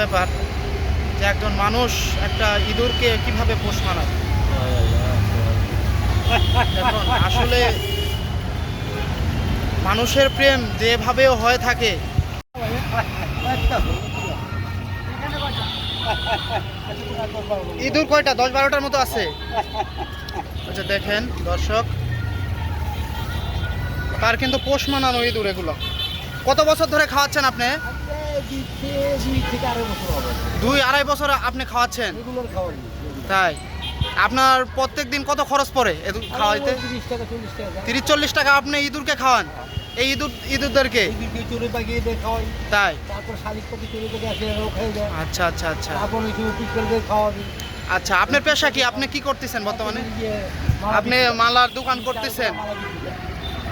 ব্যাপার যে একজন মানুষ একটা ইঁদুরকে কিভাবে পোষ মানায়। দেখুন আসলে মানুষের প্রেম যেভাবেও হয়ে থাকে ইঁদুর কয়টা 10-12টার মতো আছে। আচ্ছা দেখেন দর্শক, তার কিন্তু পোষ মানানো ইঁদুর এগুলো। কত বছর ধরে খাওয়াচ্ছেন আপনি? 2-2.5 বছর আপনি খাওয়াচ্ছেন? তাই আপনার প্রত্যেক দিন কত খরচ পড়ে খাওয়াইতে? 30-40 টাকা আপনি ইঁদুরকে খাওয়ান? এই ইঁদুরদেরকে তাই? আচ্ছা আচ্ছা আচ্ছা আচ্ছা, আপনার পেশা কি? আপনি কি করতেছেন বর্তমানে? আপনি মালার দোকান করতেছেন,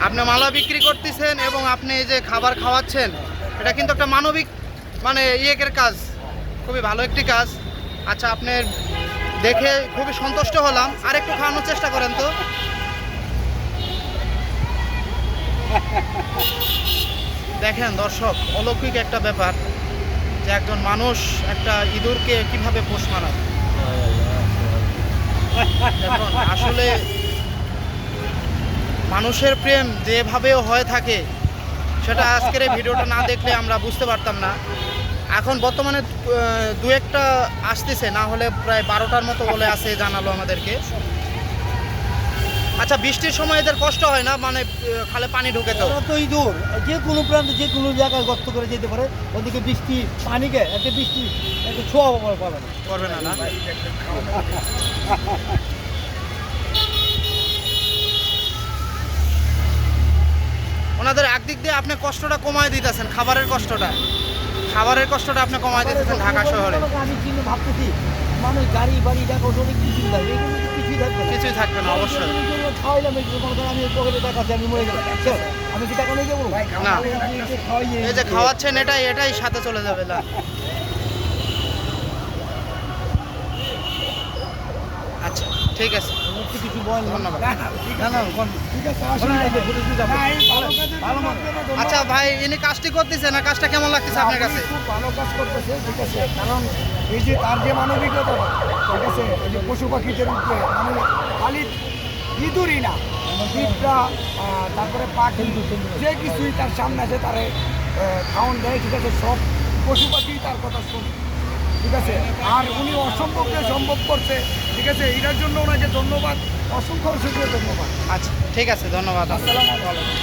আপনি মালা বিক্রি করতেছেন এবং আপনি এই যে খাবার খাওয়াচ্ছেন, এটা কিন্তু একটা মানবিক মানে ইয়েকের কাজ, খুবই ভালো একটি কাজ। আচ্ছা, আপনার দেখে খুবই সন্তুষ্ট হলাম। আর একটু খাওয়ানোর চেষ্টা করেন তো। দেখেন দর্শক, অলৌকিক একটা ব্যাপার যে একজন মানুষ একটা ইঁদুরকে কিভাবে পোষ মানায়। দেখুন আসলে মানুষের প্রেম যেভাবেও হয়ে থাকে সেটা আজকের এই ভিডিওটা না দেখলে আমরা বুঝতে পারতাম না। এখন বর্তমানে 2-1টা আসতেছে, না হলে প্রায় 12টার মতো বলে আছে, জানালো আমাদেরকে। আচ্ছা, বৃষ্টির সময় এদের কষ্ট হয় না? মানে খালে পানি ঢুকে তো ইঁদুর যে কোনো প্রান্তে যে কোনো জায়গায় গর্ত করে যেতে পারে, ওদিকে বৃষ্টি পানিকে একটা বৃষ্টি একটা ছোঁয়া পাবে না, করবে না। ওনাদের একদিক দিয়ে আপনি কষ্টটা কমায় দিতেছেন, খাবারের কষ্টটা আপনি কমায় দিতেছেন ঢাকা শহরে। আমি কিন্তু ভাবতেছি মানুষ গাড়ি বাড়ি টাকা অনেক কিছু থাকবে, এগুলো কিছুই থাকবে না অবশ্যই। খাওয়াইলাম আমি পকেটে টাকা আছে, আমি মরে গেলাম, আমি কি টাকা নিয়ে যাবো না? এই যে খাওয়াচ্ছেন এটাই সাথে চলে যাবে না? আচ্ছা ঠিক আছে, কিছু বল, ধন্যবাদ। ঠিক আছে। আচ্ছা ভাই, ইনি কাজটি করতেছে না, কাজটা কেমন লাগতেছে আপনার কাছে? খুব ভালো কাজ করতেছে, ঠিক আছে। কারণ এই যে তার যে মানবিকতা, ঠিক আছে, এই যে পশু পাখিদের উপরে মানে খালি ইঁদুরই না, পিঁপড়া, তারপরে পাখি, যে কিছুই তার সামনে আছে তারে খাওয়ান দেয়, ঠিক আছে। সব পশু পাখি তার কথা শুনে, ঠিক আছে। আর উনি অসম্ভবকে সম্ভব করছে, ঠিক আছে। এটার জন্য ওনাকে ধন্যবাদ, অসংখ্য ধন্যবাদ। আচ্ছা ঠিক আছে, ধন্যবাদ। আসসালামু আলাইকুম।